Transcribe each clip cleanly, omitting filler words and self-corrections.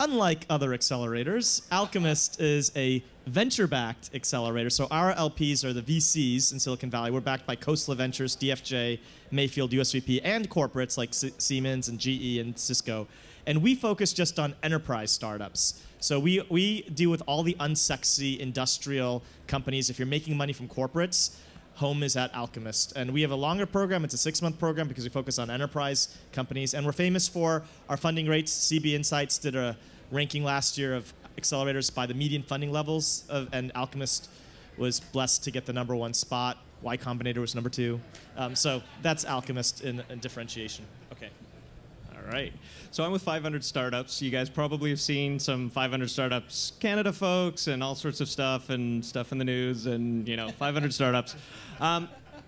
unlike other accelerators, Alchemist is a venture-backed accelerator. So our LPs are the VCs in Silicon Valley. We're backed by Khosla Ventures, DFJ, Mayfield, USVP, and corporates like Siemens and GE and Cisco. And we focus just on enterprise startups. So we deal with all the unsexy industrial companies. If you're making money from corporates, home is at Alchemist. And we have a longer program. It's a 6-month program because we focus on enterprise companies. And we're famous for our funding rates. CB Insights did a ranking last year of accelerators by the median funding levels, and Alchemist was blessed to get the #1 spot. Y Combinator was #2. So that's Alchemist in differentiation. Okay. All right. So I'm with 500 Startups. You guys probably have seen some 500 Startups Canada folks and all sorts of stuff in the news and, 500 Startups.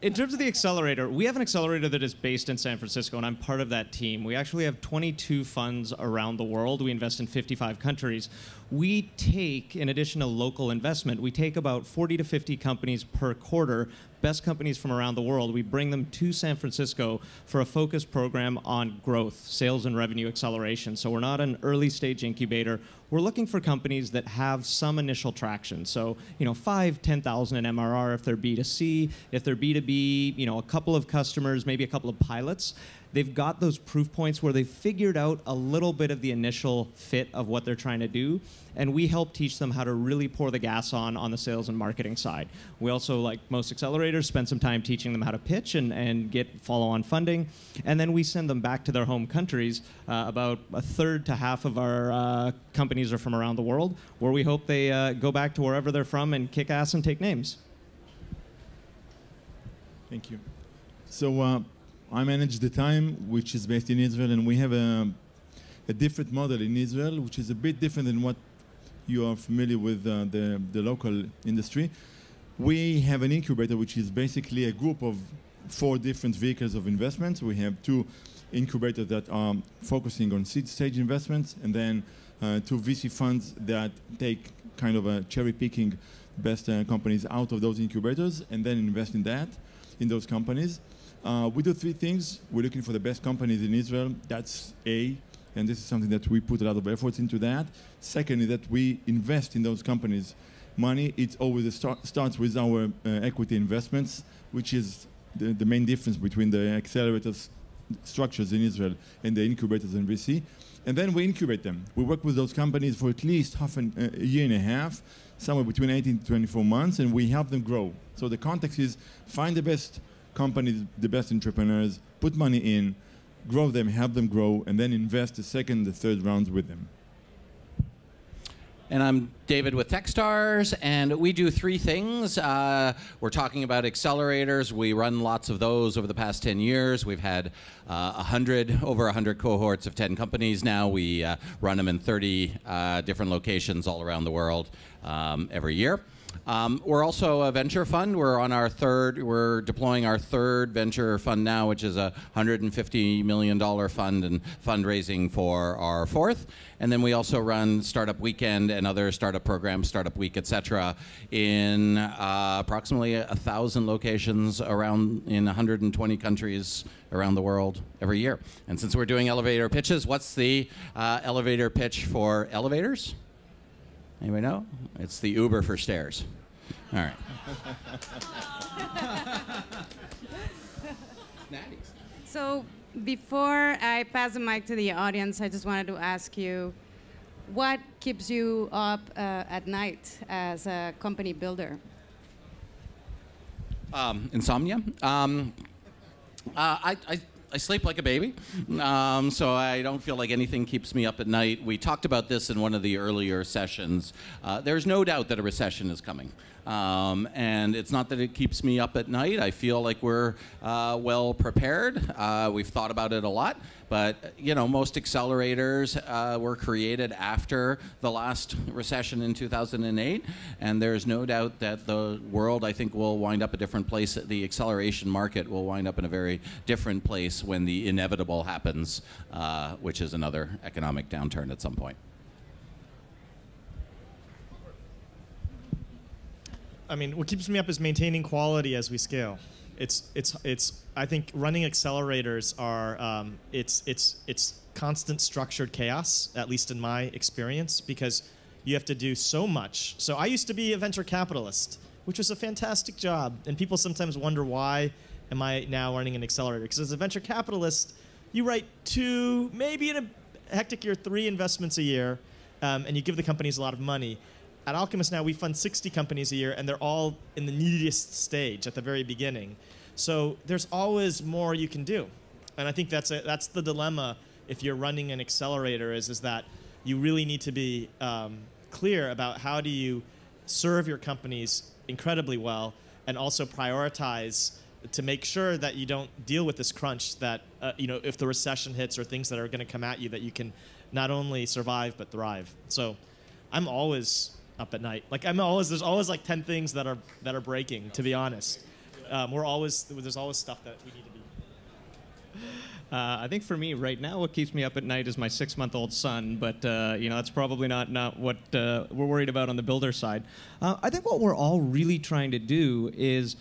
In terms of the accelerator, we have an accelerator that is based in San Francisco, and I'm part of that team. We actually have 22 funds around the world. We invest in 55 countries. We take, in addition to local investment, we take about 40 to 50 companies per quarter, best companies from around the world. We bring them to San Francisco for a focused program on growth, sales and revenue acceleration. So we're not an early stage incubator. We're looking for companies that have some initial traction. So, 5, 10,000 in MRR if they're B2C, if they're B2B, a couple of customers, maybe a couple of pilots. They've got those proof points where they've figured out a little bit of the initial fit of what they're trying to do, and we help teach them how to really pour the gas on the sales and marketing side. We also, like most accelerators, spend some time teaching them how to pitch and get follow-on funding, and then we send them back to their home countries. About a third to half of our companies are from around the world, where we hope they go back to wherever they're from and kick ass and take names. Thank you. So I manage the thetime, which is based in Israel, and we have a different model in Israel, which is a bit different than what you are familiar with the local industry. We have an incubator, which is basically a group of 4 different vehicles of investments. We have 2 incubators that are focusing on seed stage investments, and then 2 VC funds that take kind of a cherry picking best companies out of those incubators and then invest in those companies. We do 3 things. We're looking for the best companies in Israel. That's A, and this is something that we put a lot of efforts into that. Second is that we invest in those companies money. It always starts with our equity investments, which is the main difference between the accelerators structures in Israel and the incubators in VC. And then we incubate them. We work with those companies for at least a year and a half, somewhere between 18 to 24 months, and we help them grow. So the context is find the best companies, the best entrepreneurs, put money in, grow them, help them grow, and then invest the second, the third rounds with them. And I'm David with Techstars, and we do 3 things. We're talking about accelerators. We run lots of those over the past 10 years. We've had over 100 cohorts of 10 companies now. We run them in 30 different locations all around the world every year. We're also a venture fund. We're deploying our 3rd venture fund now, which is a $150 million fund and fundraising for our 4th. And then we also run Startup Weekend and other startup programs, Startup Week, etc., in approximately 1,000 locations in 120 countries around the world every year. And since we're doing elevator pitches, what's the elevator pitch for elevators? Anybody know? It's the Uber for stairs. All right. So before I pass the mic to the audience, I just wanted to ask you, what keeps you up at night as a company builder? Insomnia. I sleep like a baby, so I don't feel like anything keeps me up at night. We talked about this in one of the earlier sessions. There's no doubt that a recession is coming. And it's not that it keeps me up at night. I feel like we're well prepared. We've thought about it a lot. But, most accelerators were created after the last recession in 2008. And there's no doubt that the world, I think, will wind up a different place. The acceleration market will wind up in a very different place when the inevitable happens, which is another economic downturn at some point. I mean, what keeps me up is maintaining quality as we scale. I think running accelerators are it's constant structured chaos, at least in my experience, because you have to do so much. So I used to be a venture capitalist, which was a fantastic job, and people sometimes wonder why am I now running an accelerator? Because as a venture capitalist, you write 2, maybe in a hectic year, 3 investments a year, and you give the companies a lot of money. At Alchemist now, we fund 60 companies a year, and they're all in the neediest stage at the very beginning. So there's always more you can do. And I think that's the dilemma if you're running an accelerator is that you really need to be clear about how do you serve your companies incredibly well and also prioritize to make sure that you don't deal with this crunch that, if the recession hits or things that are going to come at you, that you can not only survive but thrive. So I'm always up at night. There's always like 10 things that are breaking, to be honest. There's always stuff that we need to be. I think for me right now, what keeps me up at night is my 6-month-old son, but that's probably not what we're worried about on the builder side. I think what we're all really trying to do is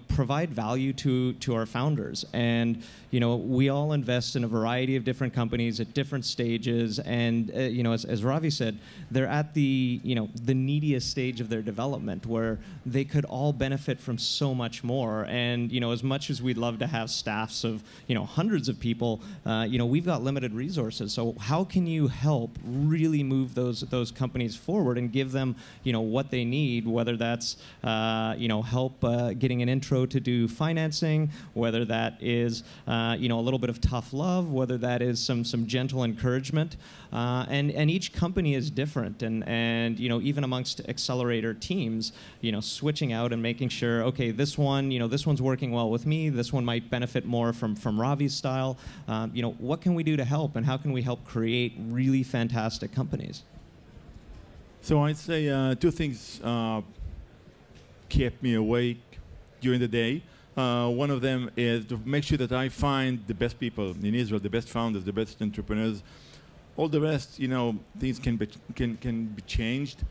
provide value to our founders, and we all invest in a variety of different companies at different stages, and as Ravi said, they're at the the neediest stage of their development where they could all benefit from so much more. And as much as we'd love to have staffs of hundreds of people, we've got limited resources. So how can you help really move those companies forward and give them what they need, whether that's help getting an intro to do financing, whether that is a little bit of tough love, whether that is some gentle encouragement, and each company is different, and even amongst accelerator teams, switching out and making sure, okay, this one's working well with me, this one might benefit more from Ravi's style. What can we do to help, and how can we help create really fantastic companies? So I'd say 2 things kept me awake during the day. One of them is to make sure that I find the best people in Israel, the best founders, the best entrepreneurs. All the rest, things can be changed.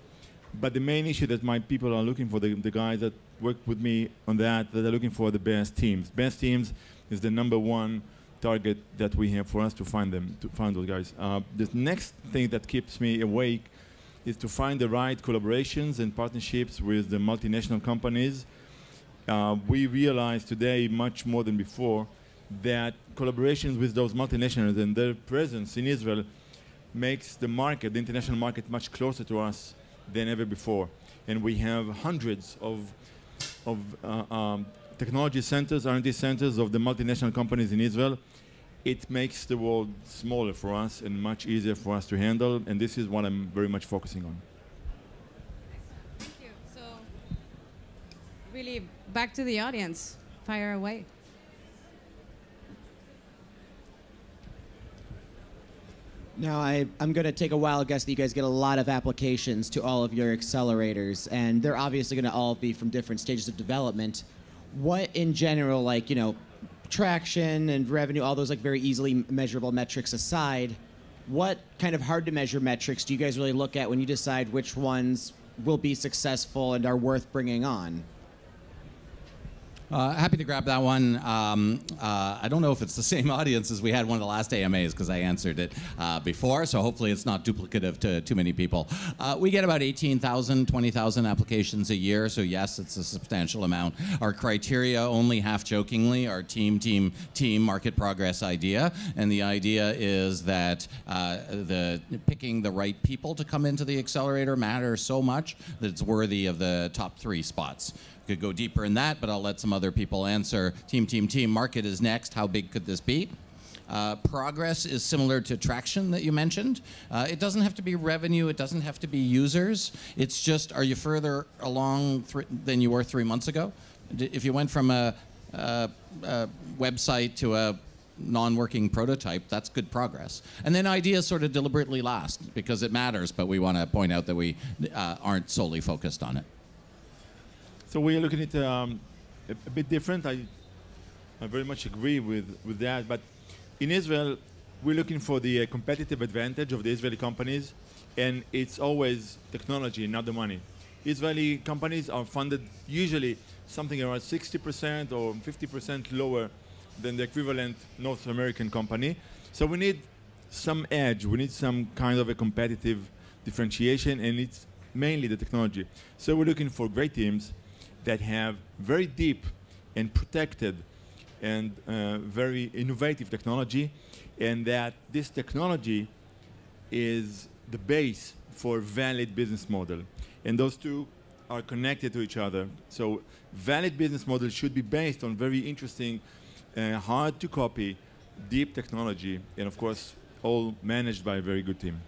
But the main issue that my people are looking for, the guys that work with me on that are looking for the best teams. Best teams is the #1 target that we have for us to find those guys. The next thing that keeps me awake is to find the right collaborations and partnerships with the multinational companies. We realize today, much more than before, that collaborations with those multinationals and their presence in Israel makes the market, the international market, much closer to us than ever before. And we have hundreds of technology centers, R&D centers of the multinational companies in Israel. It makes the world smaller for us and much easier for us to handle, and this is what I'm very much focusing on. Thank you. So, really, back to the audience. Fire away. Now, I'm going to take a wild guess that you guys get a lot of applications to all of your accelerators, and they're obviously going to all be from different stages of development. What, in general, traction and revenue, all those very easily measurable metrics aside, what kind of hard-to-measure metrics do you guys really look at when you decide which ones will be successful and are worth bringing on? Happy to grab that one. I don't know if it's the same audience as we had one of the last AMAs because I answered it before, so hopefully it's not duplicative to too many people. We get about 18,000, 20,000 applications a year, so yes, it's a substantial amount. Our criteria, only half-jokingly, are team, market progress idea, and the idea is that picking the right people to come into the accelerator matters so much that it's worthy of the top 3 spots. Could go deeper in that, but I'll let some other people answer. Team, market is next. How big could this be? Progress is similar to traction that you mentioned. It doesn't have to be revenue. It doesn't have to be users. It's just, are you further along than you were 3 months ago? If you went from a website to a non-working prototype, that's good progress. And then ideas sort of deliberately last because it matters, but we want to point out that we aren't solely focused on it. So we're looking at a bit different. I very much agree with that. But in Israel, we're looking for the competitive advantage of the Israeli companies, and it's always technology, not the money. Israeli companies are funded usually something around 60% or 50% lower than the equivalent North American company. So we need some edge, we need some kind of a competitive differentiation, and it's mainly the technology. So we're looking for great teams that have very deep and protected and very innovative technology, and that this technology is the base for valid business model. And those two are connected to each other. So valid business model should be based on very interesting, hard to copy, deep technology, and of course, all managed by a very good team.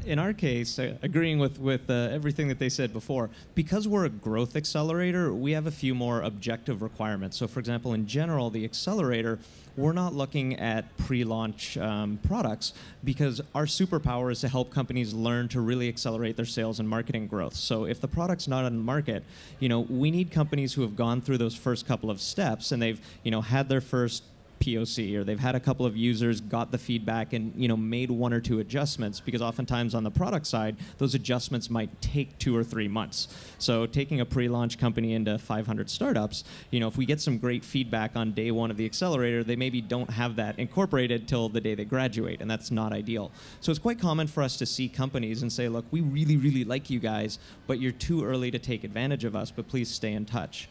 In our case, agreeing with everything that they said before, because we're a growth accelerator, we have a few more objective requirements. So for example, in general, the accelerator, we're not looking at pre-launch products because our superpower is to help companies learn to really accelerate their sales and marketing growth. So if the product's not on the market, we need companies who have gone through those first couple of steps and they've had their first POC, or they've had a couple of users, got the feedback, and made one or two adjustments, because oftentimes on the product side, those adjustments might take 2 or 3 months. So taking a pre-launch company into 500 startups, if we get some great feedback on day one of the accelerator, they maybe don't have that incorporated till the day they graduate, and that's not ideal. So it's quite common for us to see companies and say, look, we really, really like you guys, but you're too early to take advantage of us, but please stay in touch.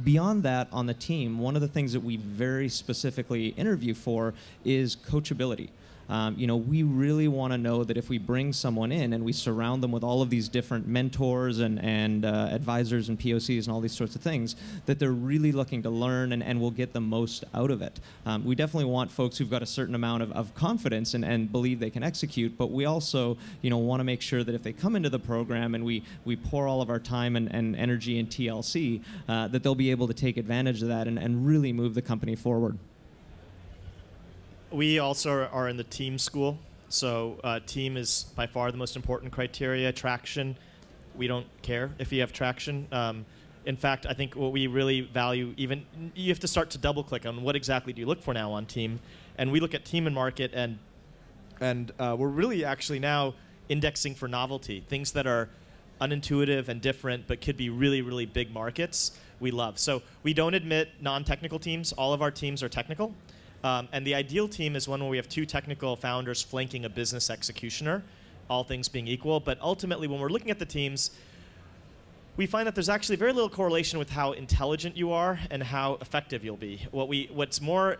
Beyond that, on the team, one of the things that we very specifically interview for is coachability. We really want to know that if we bring someone in and we surround them with all of these different mentors and advisors and POCs and all these sorts of things, that they're really looking to learn and will get the most out of it. We definitely want folks who've got a certain amount of confidence and believe they can execute, but we also want to make sure that if they come into the program and we pour all of our time and energy in TLC, that they'll be able to take advantage of that and really move the company forward. We also are in the team school, so team is by far the most important criteria. Traction, we don't care if you have traction. In fact, I think what we really value, even you have to start to double click on what exactly do you look for now on team, and we look at team and market, and we're really actually now indexing for novelty, things that are unintuitive and different, but could be really, really big markets. We love. So we don't admit non-technical teams. All of our teams are technical. And the ideal team is one where we have 2 technical founders flanking a business executioner, all things being equal. But ultimately, when we're looking at the teams, we find that there's actually very little correlation with how intelligent you are and how effective you'll be. What's more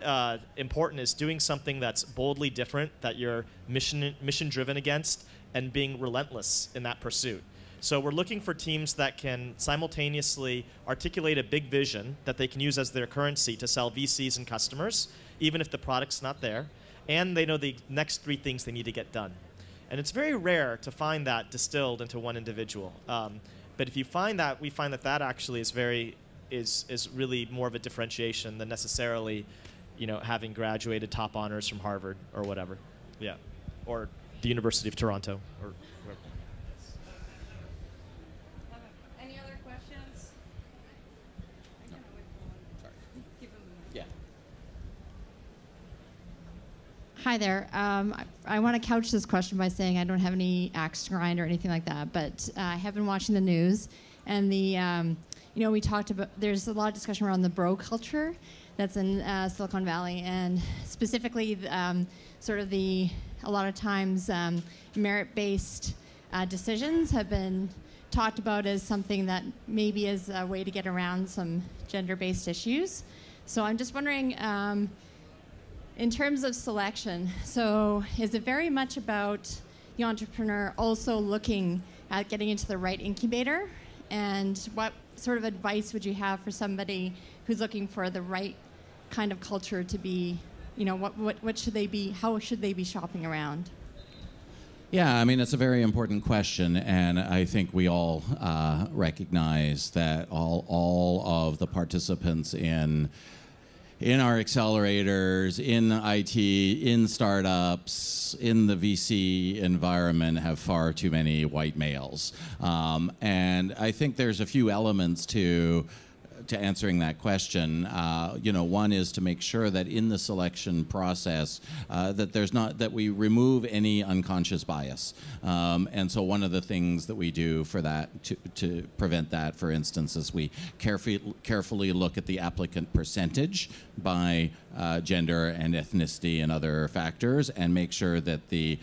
important is doing something that's boldly different, that you're mission-driven against, and being relentless in that pursuit. So we're looking for teams that can simultaneously articulate a big vision that they can use as their currency to sell VCs and customers, even if the product's not there, and they know the next 3 things they need to get done. And it's very rare to find that distilled into one individual. But if you find that, we find that that actually is really more of a differentiation than necessarily, having graduated top honors from Harvard or whatever, or the University of Toronto or wherever. Any other questions? Yeah. Hi there. I want to couch this question by saying I don't have any axe to grind or anything like that, but I have been watching the news, and we talked about, there's a lot of discussion around the bro culture that's in Silicon Valley, and specifically a lot of times merit-based decisions have been talked about as something that maybe is a way to get around some gender-based issues. So I'm just wondering, in terms of selection, so is it very much about the entrepreneur also looking at getting into the right incubator? And what sort of advice would you have for somebody who's looking for the right kind of culture to be, what should they be, how should they be shopping around? Yeah, I mean, it's a very important question, and I think we all recognize that all of the participants in our accelerators, in IT, in startups, in the VC environment have far too many white males. And I think there's a few elements to to answering that question. One is to make sure that in the selection process that we remove any unconscious bias. And so one of the things that we do for that to prevent that, for instance, is we carefully look at the applicant percentage by gender and ethnicity and other factors, and make sure that the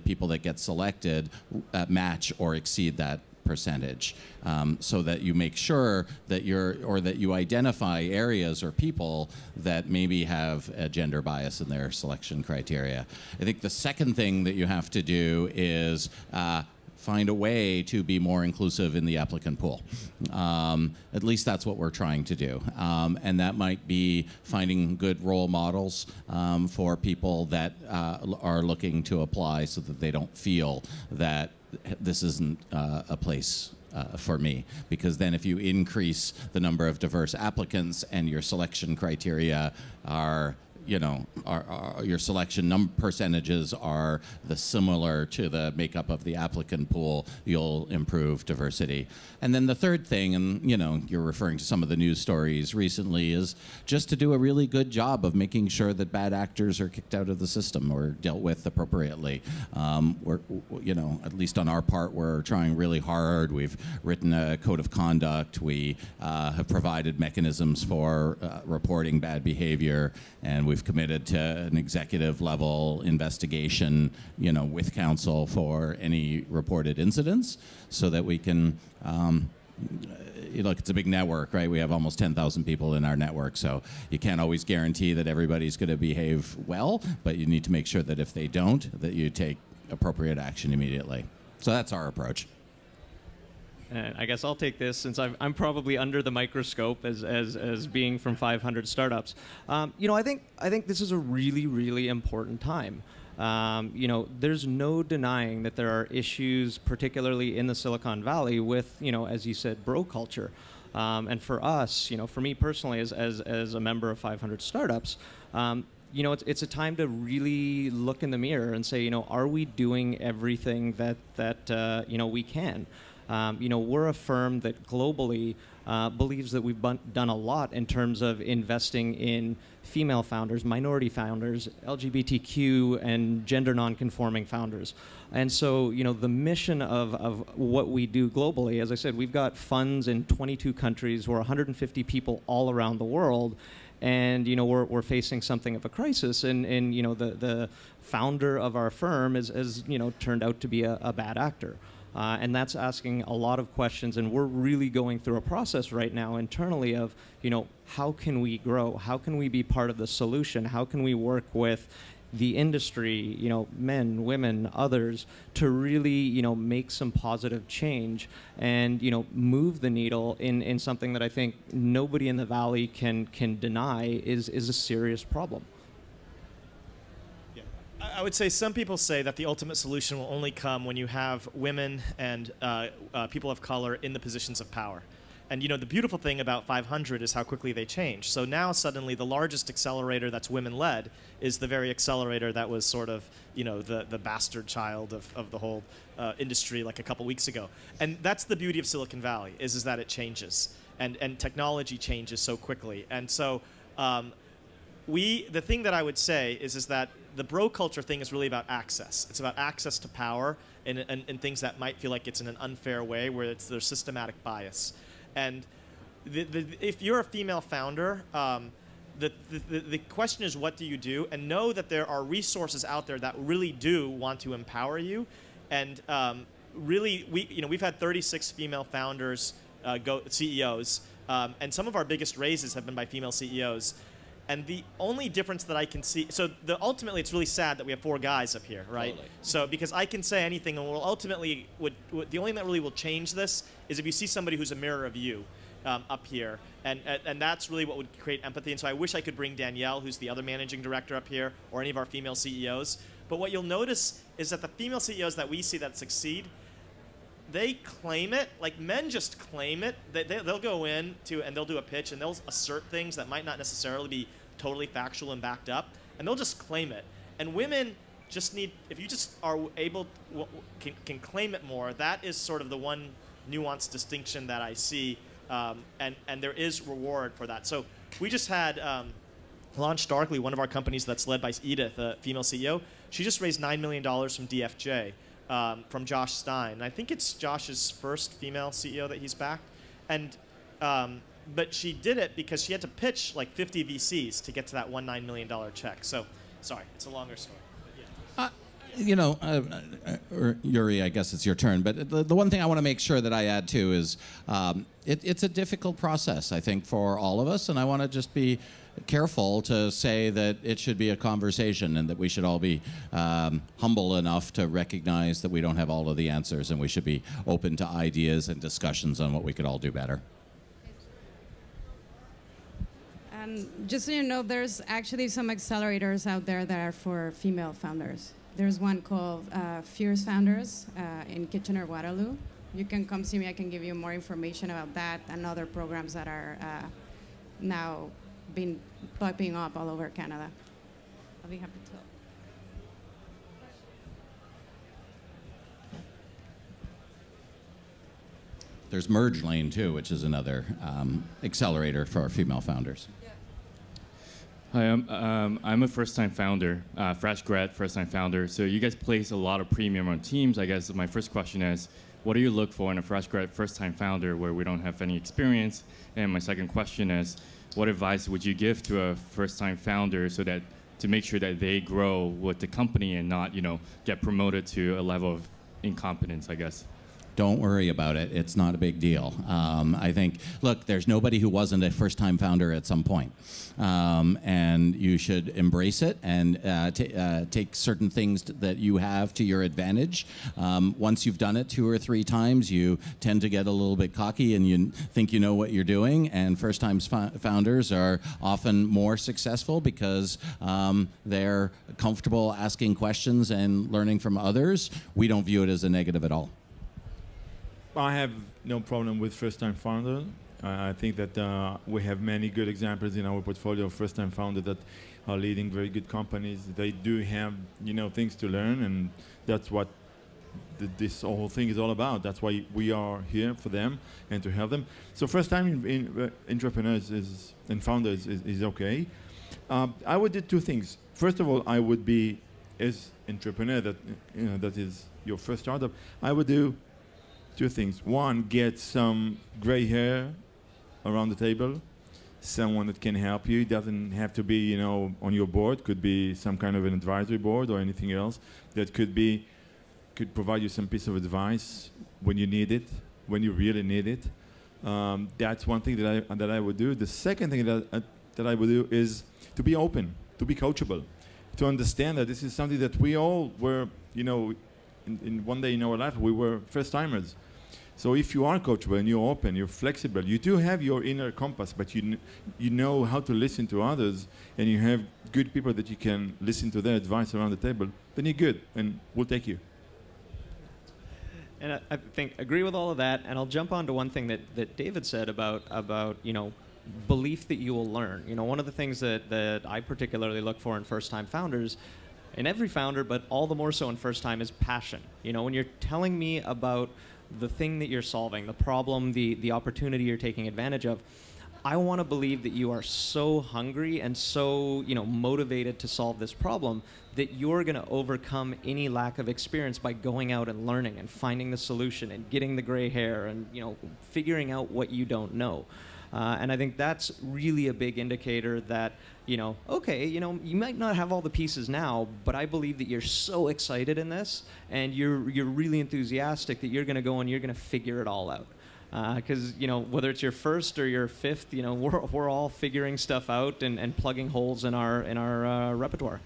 people that get selected match or exceed that percentage, so that you make sure that you identify areas or people that maybe have a gender bias in their selection criteria. I think the second thing that you have to do is find a way to be more inclusive in the applicant pool. At least that's what we're trying to do. And that might be finding good role models for people that are looking to apply, so that they don't feel that this isn't a place for me. Because then if you increase the number of diverse applicants and your selection criteria are your selection percentages are similar to the makeup of the applicant pool, you'll improve diversity. And then the third thing, and you're referring to some of the news stories recently, is just to do a really good job of making sure that bad actors are kicked out of the system or dealt with appropriately. At least on our part, we're trying really hard. We've written a code of conduct. We have provided mechanisms for reporting bad behavior, and we've committed to an executive level investigation, with counsel for any reported incidents, so that we can, look, it's a big network, right? We have almost 10,000 people in our network, so you can't always guarantee that everybody's going to behave well, but you need to make sure that if they don't, that you take appropriate action immediately. So that's our approach. And I guess I'll take this, since I'm probably under the microscope as being from 500 startups. I think this is a really, really important time. There's no denying that there are issues, particularly in the Silicon Valley, with as you said, bro culture. And for us, for me personally, as a member of 500 startups, it's a time to really look in the mirror and say, are we doing everything that we can? We're a firm that globally believes that we've done a lot in terms of investing in female founders, minority founders, LGBTQ, and gender non-conforming founders. And so, the mission of what we do globally, as I said, we've got funds in 22 countries. We're 150 people all around the world. And we're facing something of a crisis, and the founder of our firm has turned out to be a bad actor. And that's asking a lot of questions, and we're really going through a process right now internally of, how can we grow? How can we be part of the solution? How can we work with the industry, men, women, others, to really, make some positive change and, move the needle in something that I think nobody in the Valley can deny is a serious problem. I would say some people say that the ultimate solution will only come when you have women and people of color in the positions of power. And the beautiful thing about 500 is how quickly they change. So now suddenly the largest accelerator that's women-led is the very accelerator that was sort of the bastard child of the whole industry like a couple weeks ago. And that's the beauty of Silicon Valley is that it changes and technology changes so quickly. And so the thing that I would say is that the bro culture thing is really about access. It's about access to power and things that might feel like it's in an unfair way, where there's systematic bias. And if you're a female founder, the question is, what do you do? And know that there are resources out there that really do want to empower you. And really, we've had 36 female founders, CEOs, and some of our biggest raises have been by female CEOs. And the only difference that I can see, so ultimately it's really sad that we have 4 guys up here, right? Totally. So because I can say anything, and we'll ultimately, the only thing that really will change this is if you see somebody who's a mirror of you up here. And that's really what would create empathy. And so I wish I could bring Danielle, who's the other managing director up here, or any of our female CEOs. But what you'll notice is that the female CEOs that we see that succeed, they claim it. Like, men just claim it. They'll go in and they'll do a pitch and they'll assert things that might not necessarily be totally factual and backed up, and they'll just claim it. And women just need, if you just are able, can claim it more, that is sort of the one nuanced distinction that I see And there is reward for that. So we just had launched Darkly, one of our companies that's led by Edith, a female CEO. She just raised $9 million from DFJ, from Josh Stein. And I think it's Josh's first female CEO that he's backed. And but she did it because she had to pitch like 50 VCs to get to that $9 million check. So, sorry, it's a longer story. But yeah. Uri, I guess it's your turn. But the one thing I want to make sure that I add too is it's a difficult process, I think, for all of us. And I want to just be careful to say that it should be a conversation and that we should all be humble enough to recognize that we don't have all of the answers, and we should be open to ideas and discussions on what we could all do better. Just so you know, there's actually some accelerators out there that are for female founders. There's one called Fierce Founders in Kitchener-Waterloo. You can come see me. I can give you more information about that and other programs that are now been popping up all over Canada. I'll be happy to help. There's Merge Lane too, which is another accelerator for female founders. Hi, I'm a first-time founder, fresh grad, first-time founder. So you guys place a lot of premium on teams. I guess my first question is, what do you look for in a fresh grad, first-time founder where we don't have any experience? And my second question is, what advice would you give to a first-time founder so that to make sure that they grow with the company and not, get promoted to a level of incompetence, I guess? Don't worry about it. It's not a big deal. I think, look, there's nobody who wasn't a first-time founder at some point. And you should embrace it and take certain things that you have to your advantage. Once you've done it 2 or 3 times, you tend to get a little bit cocky and you think you know what you're doing. And first-time founders are often more successful because they're comfortable asking questions and learning from others. We don't view it as a negative at all. I have no problem with first-time founder. I think that we have many good examples in our portfolio of first-time founders that are leading very good companies. They do have, things to learn, and that's what this whole thing is all about. That's why we are here for them and to help them. So first-time entrepreneurs and founders is okay. I would do 2 things. First of all, I would be, as entrepreneur that is your first startup, I would do 2 things. One, get some gray hair around the table, someone that can help you. It doesn't have to be, on your board. Could be some kind of an advisory board or anything else that could provide you some piece of advice when you need it, when you really need it. That's one thing that I would do. The second thing that I would do is to be open, to be coachable, to understand that this is something that we all were, in one day in our life, we were first-timers. So if you are coachable and you're open, you're flexible, you do have your inner compass, but you know how to listen to others, and you have good people that you can listen to their advice around the table, then you're good, and we'll take you. And I think agree with all of that, and I'll jump on to one thing that David said about belief that you will learn. One of the things that I particularly look for in first-time founders, in every founder, but all the more so in first time, is passion. When you're telling me about the thing that you're solving, the problem, the opportunity you're taking advantage of, I want to believe that you are so hungry and so motivated to solve this problem that you're going to overcome any lack of experience by going out and learning and finding the solution and getting the gray hair and figuring out what you don't know. And I think that's really a big indicator that, okay, you might not have all the pieces now, but I believe that you're so excited in this and you're really enthusiastic that you're going to go and you're going to figure it all out. Because, whether it's your first or your fifth, we're all figuring stuff out and plugging holes in our repertoire.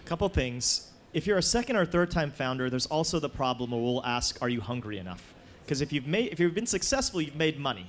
A couple things. If you're a second or third time founder, there's also the problem where we'll ask, are you hungry enough? Because if you've been successful, you've made money.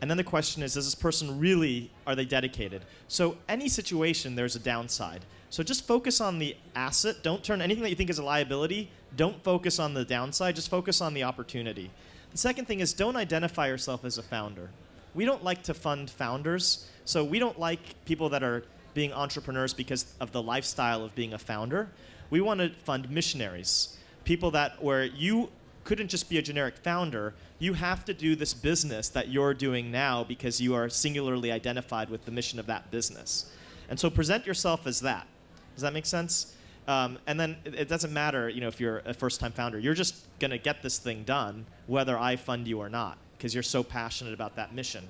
And then the question is this person really, are they dedicated? So any situation, there's a downside. So just focus on the asset. Don't turn anything that you think is a liability, don't focus on the downside, just focus on the opportunity. The second thing is don't identify yourself as a founder. We don't like to fund founders. So we don't like people that are being entrepreneurs because of the lifestyle of being a founder. We want to fund missionaries, people where you couldn't just be a generic founder, You have to do this business that you're doing now because you are singularly identified with the mission of that business. And so present yourself as that. Does that make sense? And then it doesn't matter, if you're a first-time founder. You're just going to get this thing done, whether I fund you or not, because you're so passionate about that mission.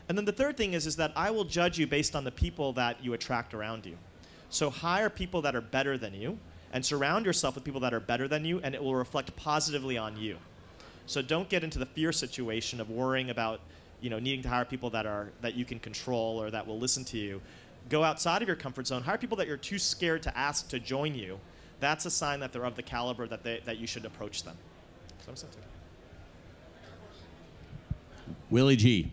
And then the third thing is that I will judge you based on the people that you attract around you. So hire people that are better than you, and surround yourself with people that are better than you, and it will reflect positively on you. So don't get into the fear situation of worrying about needing to hire people that you can control or that will listen to you. Go outside of your comfort zone. Hire people that you're too scared to ask to join you. That's a sign that they're of the caliber that you should approach them. So Willie G.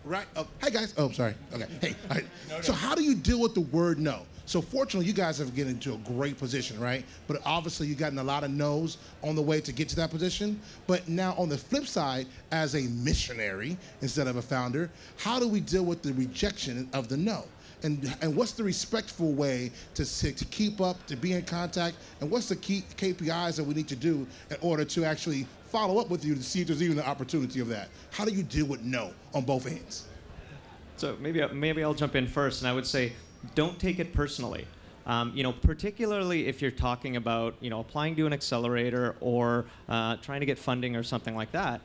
Right? Oh, hey guys. Oh, sorry. Okay. Hey. All right. So how do you deal with the word no? So fortunately, you guys have gotten into a great position, right? But obviously, you've gotten a lot of no's on the way to get to that position. But now on the flip side, as a missionary instead of a founder, how do we deal with the rejection of the no? And what's the respectful way to keep up, to be in contact? And what's the key KPIs that we need to do in order to actually follow up with you to see if there's even an opportunity of that? How do you deal with no on both ends? So maybe I'll jump in first, and I would say, don't take it personally. Particularly if you're talking about applying to an accelerator or trying to get funding or something like that.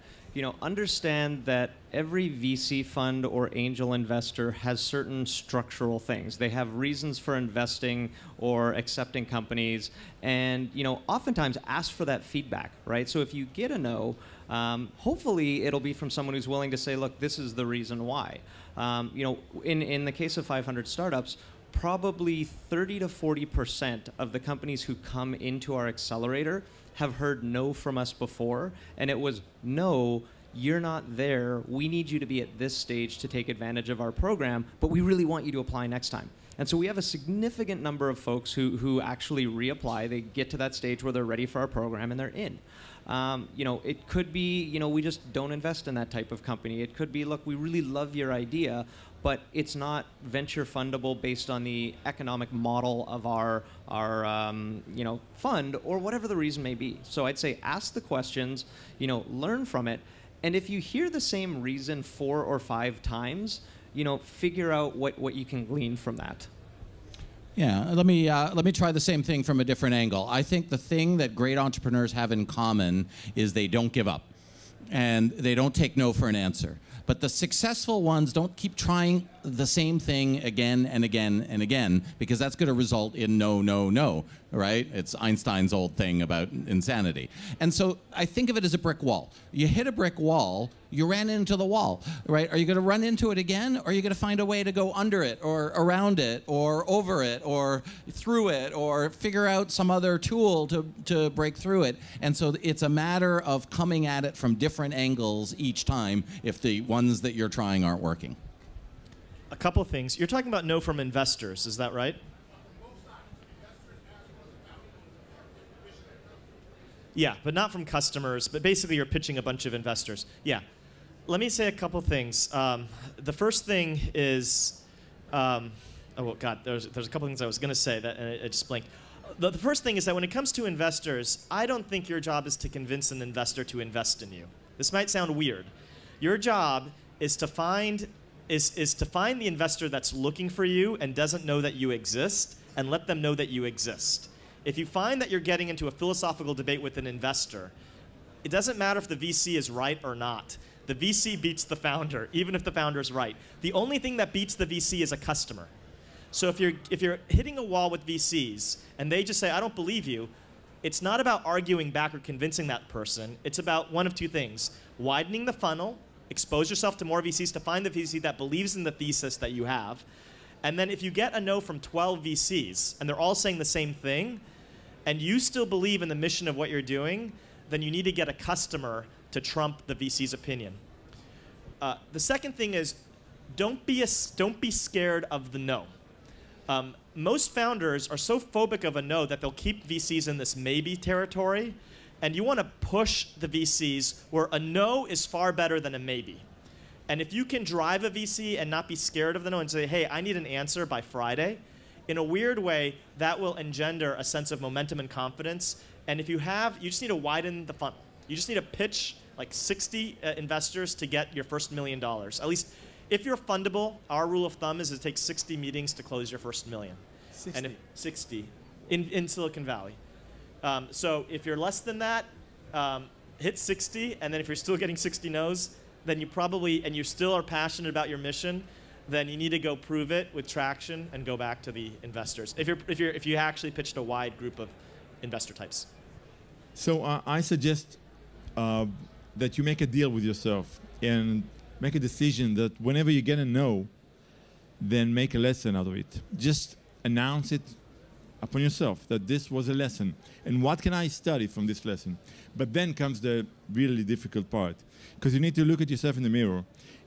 Understand that every VC fund or angel investor has certain structural things. They have reasons for investing or accepting companies, and oftentimes ask for that feedback, right? So if you get a no, hopefully it'll be from someone who's willing to say, look, this is the reason why. In the case of 500 startups, probably 30 to 40% of the companies who come into our accelerator have heard no from us before, and it was, no, you're not there. We need you to be at this stage to take advantage of our program, but we really want you to apply next time. And so we have a significant number of folks who actually reapply. They get to that stage where they're ready for our program and they're in. It could be, we just don't invest in that type of company. It could be, look, we really love your idea, but it's not venture fundable based on the economic model of our fund, or whatever the reason may be. So I'd say ask the questions, learn from it, and if you hear the same reason 4 or 5 times, figure out what you can glean from that. Yeah, let me try the same thing from a different angle. I think the thing that great entrepreneurs have in common is they don't give up, and they don't take no for an answer. But the successful ones don't keep trying the same thing again and again and again, because that's going to result in no, no, no, right? It's Einstein's old thing about insanity. And so I think of it as a brick wall. You hit a brick wall, you ran into the wall, right? Are you going to run into it again, or are you going to find a way to go under it, or around it, or over it, or through it, or figure out some other tool to break through it? And so it's a matter of coming at it from different angles each time if the ones that you're trying aren't working. A couple of things. You're talking about no from investors, is that right? Yeah, but not from customers. But basically, you're pitching a bunch of investors. Yeah. Let me say a couple things. The first thing is, oh well, God, there's a couple things I was going to say that I just blanked. The first thing is that when it comes to investors, I don't think your job is to convince an investor to invest in you. This might sound weird. Your job is to find the investor that's looking for you and doesn't know that you exist, and let them know that you exist. If you find that you're getting into a philosophical debate with an investor, it doesn't matter if the VC is right or not. The VC beats the founder, even if the founder is right. The only thing that beats the VC is a customer. So if you're hitting a wall with VCs and they just say, I don't believe you, it's not about arguing back or convincing that person. It's about one of two things: widening the funnel, expose yourself to more VCs to find the VC that believes in the thesis that you have. And then if you get a no from 12 VCs and they're all saying the same thing, and you still believe in the mission of what you're doing, then you need to get a customer to trump the VC's opinion. The second thing is, don't be scared of the no. Most founders are so phobic of a no that they'll keep VCs in this maybe territory. And you want to push the VCs where a no is far better than a maybe. And if you can drive a VC and not be scared of the no and say, hey, I need an answer by Friday, in a weird way, that will engender a sense of momentum and confidence. And if you have, you just need to widen the funnel. You just need to pitch like 60 investors to get your first $1 million. At least, if you're fundable, our rule of thumb is it takes 60 meetings to close your first $1 million. 60. And if, 60 in Silicon Valley. So if you're less than that, hit 60, and then if you're still getting 60 no's, then you probably, and you still are passionate about your mission, then you need to go prove it with traction and go back to the investors. If you actually pitched a wide group of investor types. So I suggest that you make a deal with yourself and make a decision that whenever you get a no, then make a lesson out of it. Just announce it upon yourself that this was a lesson. And what can I study from this lesson? But then comes the really difficult part. Because you need to look at yourself in the mirror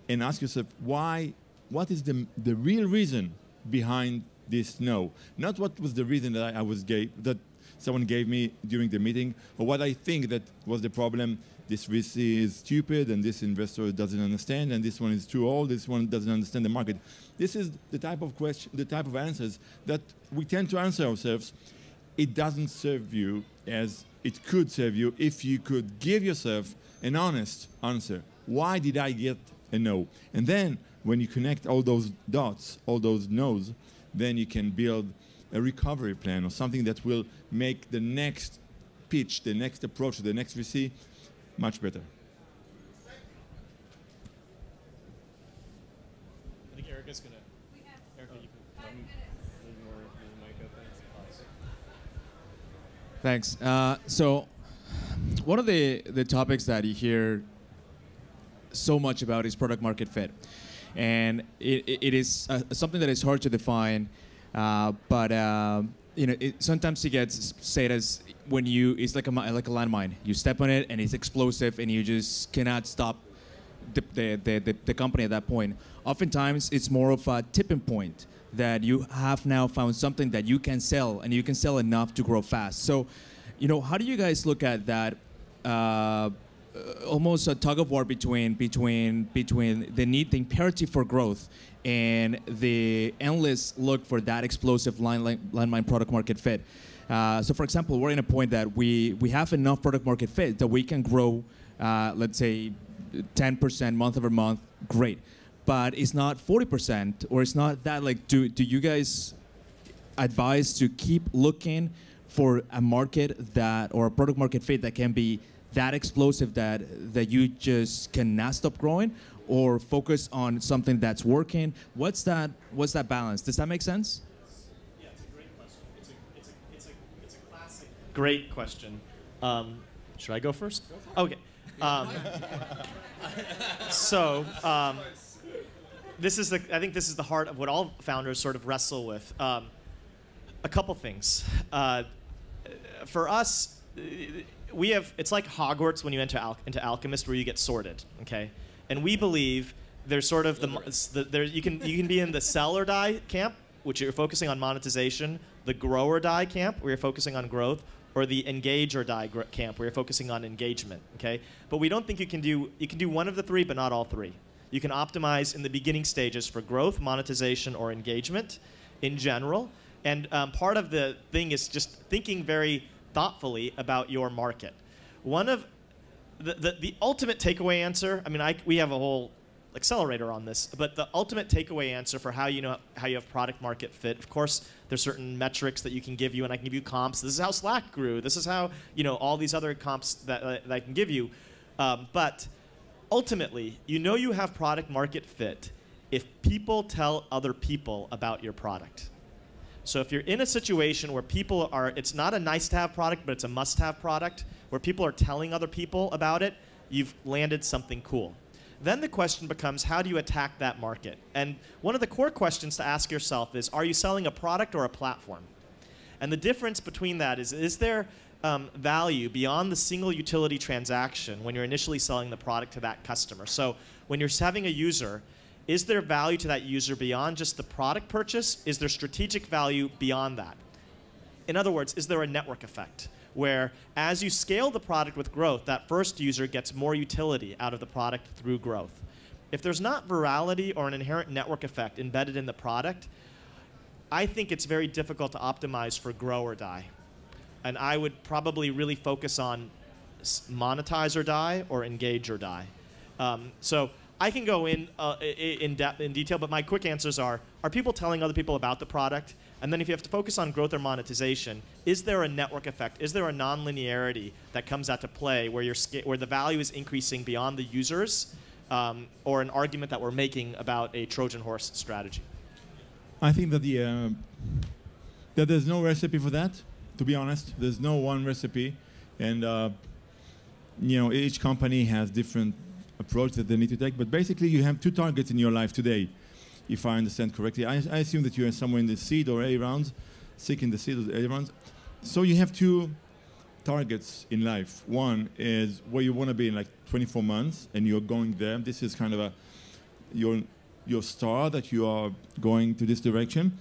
and ask yourself, what is the real reason behind this no? Not what was the reason that that someone gave me during the meeting, or what I think that was the problem. This VC is stupid, and this investor doesn't understand, and this one is too old, this one doesn't understand the market. This is the type of question, the type of answers that we tend to answer ourselves. It doesn't serve you as it could serve you if you could give yourself an honest answer. Why did I get a no? And then when you connect all those dots, all those no's, then you can build a recovery plan or something that will make the next pitch, the next approach, the next VC much better. I think Erika's going to... Erika, you can move more the mic up. Thanks. So one of the topics that you hear so much about is product market fit. And it is something that is hard to define, but sometimes it gets said as when it's like a landmine. You step on it and it's explosive and you just cannot stop the company at that point. Oftentimes it's more of a tipping point that you have now found something that you can sell, and you can sell enough to grow fast. So, how do you guys look at that? Almost a tug of war between the need, the imperative for growth, and the endless look for that explosive landmine product market fit. So, for example, we're in a point that we have enough product market fit that we can grow, let's say, 10% month over month. Great, but it's not 40%, or it's not that. Like, do you guys advise to keep looking for a market that, or a product market fit that can be that explosive that you just cannot stop growing, or focus on something that's working? What's that balance? Does that make sense? Yeah, it's a great question. It's a classic great question. Should I go first? Okay. I think this is the heart of what all founders sort of wrestle with. A couple things. For us, it's like Hogwarts when you enter into Alchemist, where you get sorted, okay? And we believe there's sort of you can be in the sell or die camp, which you're focusing on monetization, the grow or die camp, where you're focusing on growth, or the engage or die camp, where you're focusing on engagement, okay? But we don't think you can do one of the three, but not all three. You can optimize in the beginning stages for growth, monetization, or engagement in general. And part of the thing is just thinking very thoughtfully about your market. One of the ultimate takeaway answer, we have a whole accelerator on this, but the ultimate takeaway answer for how you have product market fit, of course, there's certain metrics that you can give you, and I can give you comps. This is how Slack grew. This is how, all these other comps that I can give you. But ultimately, you have product market fit if people tell other people about your product. So if you're in a situation where it's not a nice-to-have product, but it's a must-have product, where people are telling other people about it, you've landed something cool. Then the question becomes, how do you attack that market? And one of the core questions to ask yourself is, are you selling a product or a platform? And the difference between that is there value beyond the single utility transaction when you're initially selling the product to that customer? So when you're having a user, is there value to that user beyond just the product purchase? Is there strategic value beyond that? In other words, is there a network effect where as you scale the product with growth, that first user gets more utility out of the product through growth? If there's not virality or an inherent network effect embedded in the product, I think it's very difficult to optimize for grow or die. And I would probably really focus on monetize or die or engage or die. So I can go in depth, in detail, but my quick answers are people telling other people about the product? And then if you have to focus on growth or monetization, is there a network effect? Is there a non-linearity that comes out to play where the value is increasing beyond the users, or an argument that we're making about a Trojan horse strategy? I think that that there's no recipe for that. To be honest, there's no one recipe, and each company has different approach that they need to take. But basically, you have two targets in your life today, if I understand correctly. I assume that you are somewhere in the seed or A rounds, seeking the seed or the A rounds. So you have two targets in life. One is where you want to be in like 24 months, and you're going there. This is kind of your star that you are going to this direction.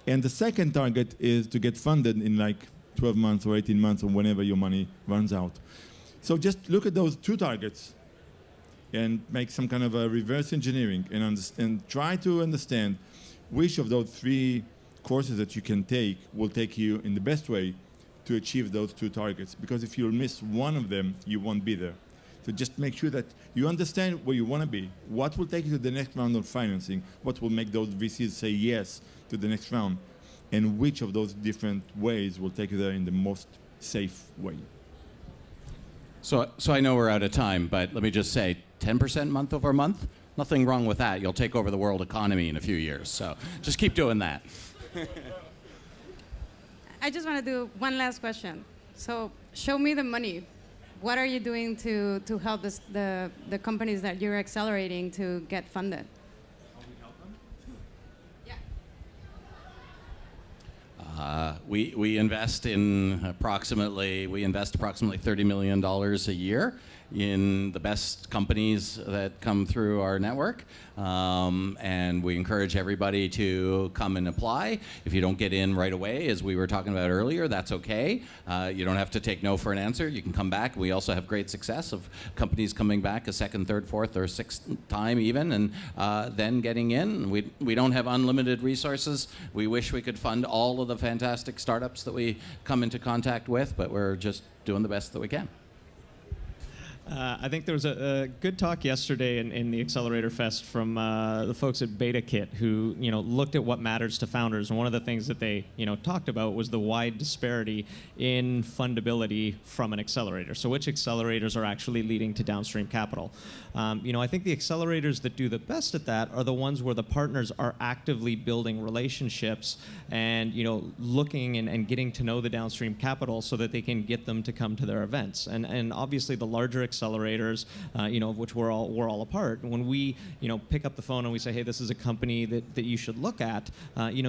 And the second target is to get funded in like 12 months or 18 months or whenever your money runs out. So just look at those two targets and make some kind of a reverse engineering and try to understand which of those three courses that you can take will take you in the best way to achieve those two targets. Because if you'll miss one of them, you won't be there. So just make sure that you understand where you want to be, what will take you to the next round of financing, what will make those VCs say yes to the next round, and which of those different ways will take you there in the most safe way. So I know we're out of time, but let me just say, 10% month over month, nothing wrong with that. You'll take over the world economy in a few years. So just keep doing that. I just want to do one last question. So show me the money. What are you doing to help the companies that you're accelerating to get funded? How we help them? Yeah. We invest approximately $30 million a year in the best companies that come through our network. And we encourage everybody to come and apply. If you don't get in right away, as we were talking about earlier, that's okay. You don't have to take no for an answer. You can come back. We also have great success of companies coming back a second, third, fourth, or sixth time even, and then getting in. We don't have unlimited resources. We wish we could fund all of the fantastic startups that we come into contact with, but we're just doing the best that we can. I think there was a good talk yesterday in the Accelerator Fest from the folks at BetaKit who looked at what matters to founders, and one of the things that they talked about was the wide disparity in fundability from an accelerator. So which accelerators are actually leading to downstream capital? I think the accelerators that do the best at that are the ones where the partners are actively building relationships and looking and getting to know the downstream capital so that they can get them to come to their events. And obviously the larger accelerators, of which we're all a part. When we, pick up the phone and we say, hey, this is a company that you should look at,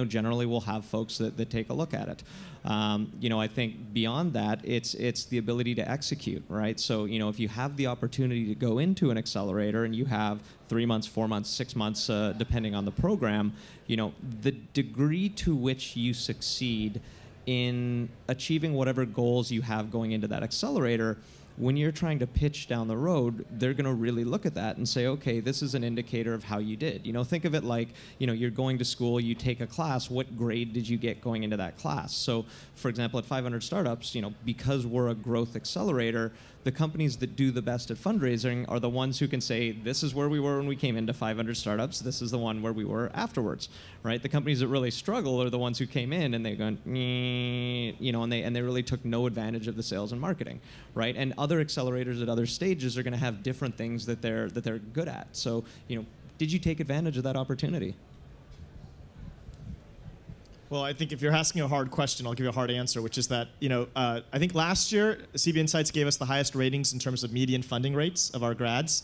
generally we'll have folks that take a look at it. I think beyond that, it's the ability to execute, right? So, if you have the opportunity to go into an accelerator and you have 3 months, 4 months, 6 months, depending on the program, the degree to which you succeed in achieving whatever goals you have going into that accelerator, when you're trying to pitch down the road, they're going to really look at that and say, okay, this is an indicator of how you did. Think of it like, you're going to school, you take a class, what grade did you get going into that class? So, for example, at 500 Startups, because we're a growth accelerator, the companies that do the best at fundraising are the ones who can say, this is where we were when we came into 500 Startups, this is the one where we were afterwards, right? The companies that really struggle are the ones who came in and they go, and they really took no advantage of the sales and marketing, right? And other accelerators at other stages are going to have different things that they're good at. So, did you take advantage of that opportunity? Well, I think if you're asking a hard question, I'll give you a hard answer, which is that, I think last year, CB Insights gave us the highest ratings in terms of median funding rates of our grads.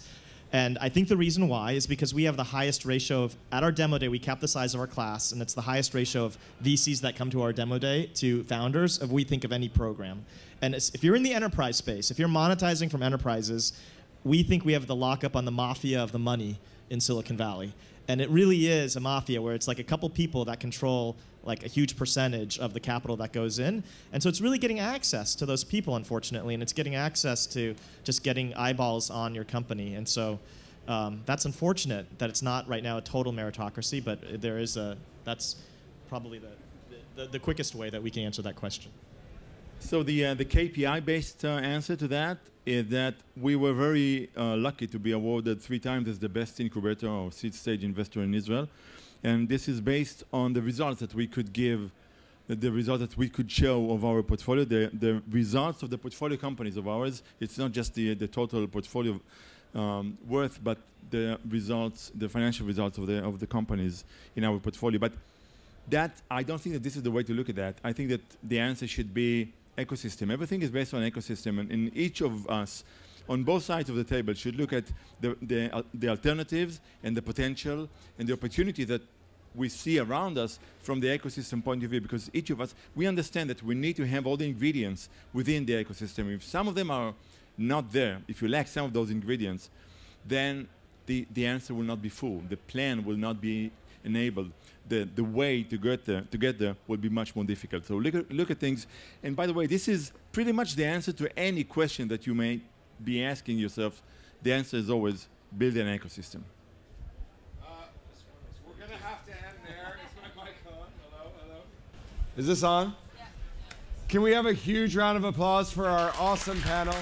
And I think the reason why is because we have the highest ratio of, at our demo day, we cap the size of our class, and it's the highest ratio of VCs that come to our demo day to founders of we think of any program. And if you're in the enterprise space, if you're monetizing from enterprises, we think we have the lockup on the mafia of the money in Silicon Valley. And it really is a mafia where it's like a couple people that control like a huge percentage of the capital that goes in. And so it's really getting access to those people, unfortunately, and it's getting access to just getting eyeballs on your company. And so that's unfortunate that it's not right now a total meritocracy, but there is that's probably the quickest way that we can answer that question. So the KPI-based answer to that is that we were very lucky to be awarded 3 times as the best incubator or seed stage investor in Israel. And this is based on the results that we could give, the results that we could show of our portfolio, the results of the portfolio companies of ours. It's not just the total portfolio worth, but the results, the financial results of the companies in our portfolio. But that, I don't think that this is the way to look at that. I think that the answer should be ecosystem. Everything is based on ecosystem, and in each of us, on both sides of the table, should look at the alternatives and the potential and the opportunity that we see around us from the ecosystem point of view, because each of us, we understand that we need to have all the ingredients within the ecosystem. If some of them are not there, if you lack some of those ingredients, then the answer will not be full. The plan will not be enabled. The way to get there will be much more difficult. So look at things. And by the way, this is pretty much the answer to any question that you may be asking yourself. The answer is always build an ecosystem. We're going to have to end there. Is my mic on? Hello, hello. Is this on? Yeah. Can we have a huge round of applause for our awesome panel?